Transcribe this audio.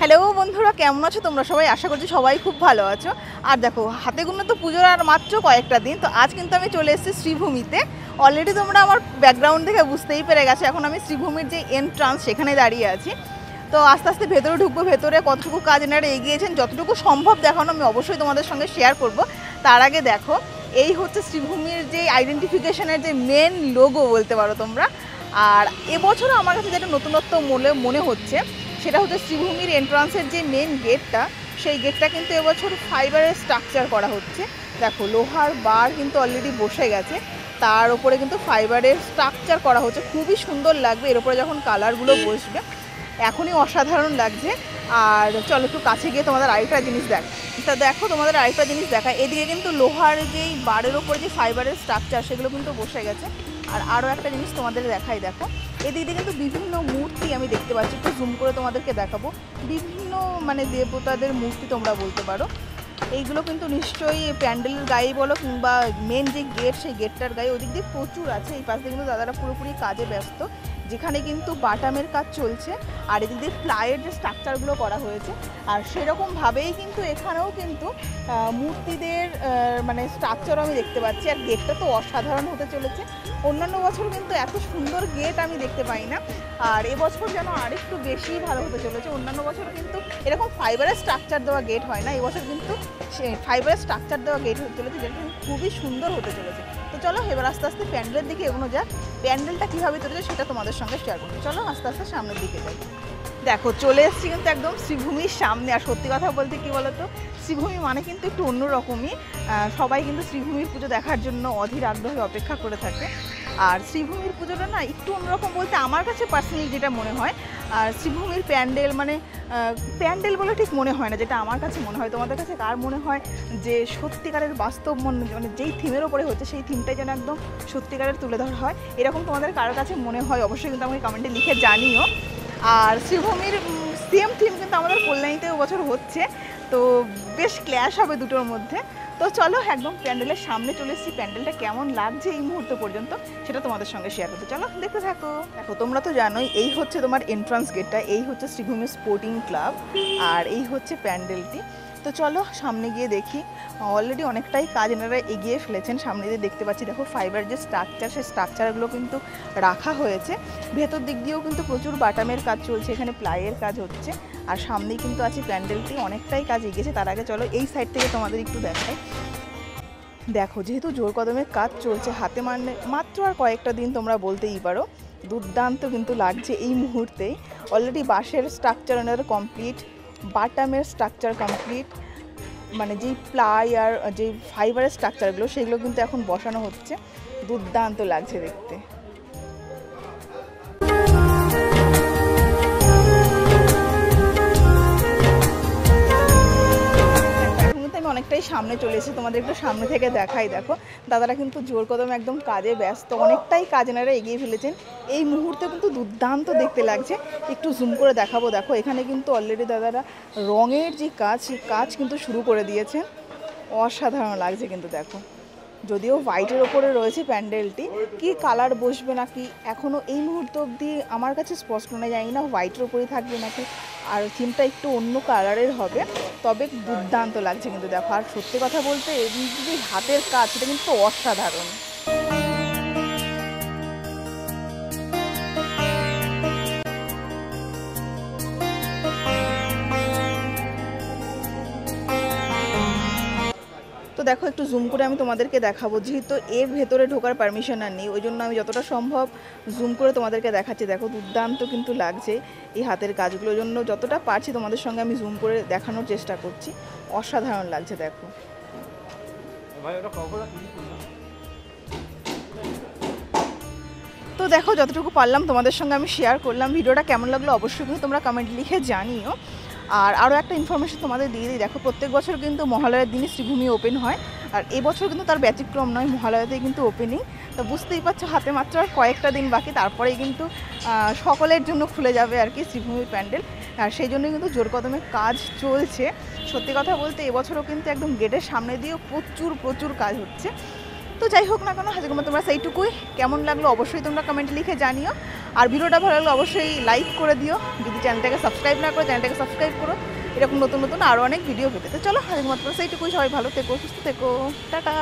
Hello বন্ধুরা, কেমন আছো তোমরা সবাই? আশা করছি সবাই খুব ভালো আছো। আর দেখো, হাতে গুনে তো পুজোর আর মাত্র কয়েকটা দিন। তো আজ কিন্তু আমি চলে এসেছি শ্রীভূমিতে। অলরেডি তোমরা আমার ব্যাকগ্রাউন্ড দেখে বুঝতেই পেরে গেছো, এখন আমি শ্রীভূমির যে এন্ট্রান্স সেখানে দাঁড়িয়ে আছি। তো আস্তে আস্তে ভেতরে ঢুকবো। ভেতরে কতটুকু কাজ এনারা এগিয়েছেন, যতটুকু সম্ভব দেখানো আমি অবশ্যই তোমাদের সঙ্গে শেয়ার করব। তার আগে দেখো, এই হচ্ছে শ্রীভূমির যে আইডেন্টিফিকেশনের যে মেন লোগো বলতে পারো তোমরা। আর এবছরও আমার কাছে যেটা নতুনত্ব মনে হচ্ছে সেটা হচ্ছে শ্রীভূমির এন্ট্রান্সের যে মেন গেটটা, সেই গেটটা কিন্তু এবছর ফাইবারের স্ট্রাকচার করা হচ্ছে। দেখো, লোহার বার কিন্তু অলরেডি বসে গেছে, তার উপরে কিন্তু ফাইবারের স্ট্রাকচার করা হচ্ছে। খুবই সুন্দর লাগবে এর উপরে যখন কালারগুলো বসবে, এখনই অসাধারণ লাগছে। আর চলো একটু কাছে গিয়ে তোমাদের আরেকটা জিনিস দেখো তোমাদের আরেকটা জিনিস দেখা। এদিকে কিন্তু লোহার যেই বারের ওপরে যে ফাইবারের স্ট্রাকচার সেগুলো কিন্তু বসে গেছে। আর আরও একটা জিনিস তোমাদের দেখাই, দেখো এদিকে কিন্তু বিভিন্ন মূর্তি আমি দেখতে পাচ্ছি। একটু জুম করে তোমাদেরকে দেখাবো। বিভিন্ন দেবতাদের মূর্তি তোমরা বলতে পারো। এইগুলো কিন্তু নিশ্চয়ই প্যান্ডেলের গায়ে বলো কিংবা মেন যে গেট সেই গেটটার গায়ে ওদিক দিয়ে প্রচুর আছে। এই পাশ দিয়ে কিন্তু দাদারা পুরোপুরি কাজে ব্যস্ত, যেখানে কিন্তু বাটামের কাজ চলছে আর এদিক দিয়ে প্লাইয়ের যে স্ট্রাকচারগুলো করা হয়েছে। আর সেরকমভাবেই কিন্তু এখানেও কিন্তু মূর্তিদের স্ট্রাকচারও আমি দেখতে পাচ্ছি। আর গেটটা তো অসাধারণ হতে চলেছে। অন্যান্য বছর কিন্তু এত সুন্দর গেট আমি দেখতে পাই না, আর এবছর যেন আরেকটু বেশি ভালো হতে চলেছে। অন্যান্য বছর কিন্তু এরকম ফাইবারের স্ট্রাকচার দেওয়া গেট হয় না, এবছর কিন্তু ফাইবারের স্ট্রাকচার দেওয়া গেট হতে চলেছে, যেটা কিন্তু খুবই সুন্দর হতে চলেছে। তো চলো এবার আস্তে আস্তে প্যান্ডেলের দিকে এগোনো যাক। প্যান্ডেলটা কীভাবে চলেছে সেটা তোমাদের সঙ্গে শেয়ার করবো। চলো আস্তে আস্তে সামনের দিকে যাই। দেখো, চলে এসেছি কিন্তু একদম শ্রীভূমির সামনে। আর সত্যি কথা বলতে কী বলতো, শ্রীভূমি মানে কিন্তু একটু অন্যরকমই। সবাই কিন্তু শ্রীভূমির পুজো দেখার জন্য অধীর আগ্রহে অপেক্ষা করে থাকে। আর শ্রীভূমির পুজোটা না একটু অন্যরকম বলতে আমার কাছে পার্সোনালি যেটা মনে হয়, আর শ্রীভূমির প্যান্ডেল প্যান্ডেল বলে ঠিক মনে হয় না, যেটা আমার কাছে মনে হয়। তোমাদের কাছে কার মনে হয় যে সত্যিকারের বাস্তব যেই থিমের ওপরে হচ্ছে সেই থিমটাই যেন একদম সত্যিকারের তুলে ধরা হয়, এরকম তোমাদের কারোর কাছে মনে হয় অবশ্যই কিন্তু আমাকে কমেন্টে লিখে জানিও। আর শ্রীভূমির সেম থিম কিন্তু আমাদের কল্যাণীতেও বছর হচ্ছে, তো বেশ ক্ল্যাশ হবে দুটোর মধ্যে। তো চলো একদম প্যান্ডেলের সামনে চলে এসেছি। প্যান্ডেলটা কেমন লাগছে এই মুহূর্ত পর্যন্ত সেটা তোমাদের সঙ্গে শেয়ার করতে, চলো দেখতে থাকো। দেখো, তোমরা তো জানোই এই হচ্ছে তোমার এন্ট্রান্স গেটটা, এই হচ্ছে শ্রীভূমি স্পোর্টিং ক্লাব, আর এই হচ্ছে প্যান্ডেলটি। তো চলো সামনে গিয়ে দেখি। অলরেডি অনেকটাই কাজ এনারা এগিয়ে ফেলেছেন। সামনে দিয়ে দেখতে পাচ্ছি, দেখো ফাইবার যে স্ট্রাকচার, সেই স্ট্রাকচারগুলো কিন্তু রাখা হয়েছে। ভেতর দিক দিয়েও কিন্তু প্রচুর বাটামের কাজ চলছে, এখানে প্লাইয়ের কাজ হচ্ছে। আর সামনেই কিন্তু আছে প্যান্ডেলটি, অনেকটাই কাজ এগিয়েছে। তার আগে চলো এই সাইড থেকে তোমাদের একটু দেখাই। দেখো, যেহেতু জোর কদমে কাজ চলছে, হাতে মাত্র আর কয়েকটা দিন তোমরা বলতেই পারো। দুর্দান্ত কিন্তু লাগছে এই মুহূর্তেই। অলরেডি বাঁশের স্ট্রাকচার এনারা কমপ্লিট, বাটামের স্ট্রাকচার কমপ্লিট, যেই প্লাই আর যে ফাইবারের স্ট্রাকচারগুলো সেগুলো কিন্তু এখন বসানো হচ্ছে। দুর্দান্ত লাগছে দেখতে। অনেকটাই সামনে চলে এসেছে, তোমাদের একটু সামনে থেকে দেখাই। দেখো, দাদারা কিন্তু জোর কদমে একদম কাজে ব্যস্ত, অনেকটাই কাজ এনারা এগিয়ে ফেলেছেন। এই মুহূর্তে কিন্তু দুর্দান্ত দেখতে লাগছে। একটু জুম করে দেখাবো। দেখো, এখানে কিন্তু অলরেডি দাদারা রঙের যে কাজ, সেই কাজ কিন্তু শুরু করে দিয়েছেন। অসাধারণ লাগছে কিন্তু। দেখো, যদিও হোয়াইটের ওপরে রয়েছে প্যান্ডেলটি, কি কালার বসবে নাকি এখনও এই মুহূর্ত অবধি আমার কাছে স্পষ্ট নয়। জানি না হোয়াইটের ওপরেই থাকবে নাকি আর থিমটা একটু অন্য কালারের হবে, তবে দুর্দান্ত লাগছে কিন্তু। দেখো, আর সত্যি কথা বলতে এই যে হাতের কাজ, সেটা কিন্তু অসাধারণ। তো দেখো, একটু জুম করে আমি তোমাদেরকে দেখাবো। যেহেতু এর ভেতরে ঢোকার পারমিশন আর নেই, ওই জন্য আমি যতটা সম্ভব জুম করে তোমাদেরকে দেখাচ্ছি। দেখো, দুর্দান্ত কিন্তু লাগছে এই হাতের কাজগুলোর জন্য। যতটা পারছি তোমাদের সঙ্গে আমি জুম করে দেখানোর চেষ্টা করছি। অসাধারণ লাগছে। দেখো, তো দেখো যতটুকু পারলাম তোমাদের সঙ্গে আমি শেয়ার করলাম। ভিডিওটা কেমন লাগলো অবশ্যই কিন্তু তোমরা কমেন্ট লিখে জানিও। আর আরও একটা ইনফরমেশন তোমাদের দিয়ে দিই। দেখো, প্রত্যেক বছর কিন্তু মহালয়ার দিনই শ্রীভূমি ওপেন হয়, আর এবছর কিন্তু তার ব্যতিক্রম নয়, মহালয়াতেই কিন্তু ওপেনিং। তো বুঝতেই পারছো, হাতে মাত্র আর কয়েকটা দিন বাকি, তারপরেই কিন্তু সকলের জন্য খুলে যাবে আর কি শ্রীভূমির প্যান্ডেল। আর সেই জন্যই কিন্তু জোর কদমে কাজ চলছে। সত্যি কথা বলতে এবছরও কিন্তু একদম গেটের সামনে দিয়েও প্রচুর কাজ হচ্ছে। তো যাই হোক না কেন, আজকে তোমরা সেইটুকুই। কেমন লাগলো অবশ্যই তোমরা কমেন্টে লিখে জানিও। আর ভিডিওটা ভালো লাগলে অবশ্যই লাইক করে দিও, যদি চ্যানেলটাকে সাবস্ক্রাইব না করো চ্যানেলটাকে সাবস্ক্রাইব করো এরকম নতুন নতুন আরও অনেক ভিডিও পেতে। তো চলো একমাত্র সেইটুকুই, সবাই ভালো থেকো, সুস্থ থেকো, টাটা।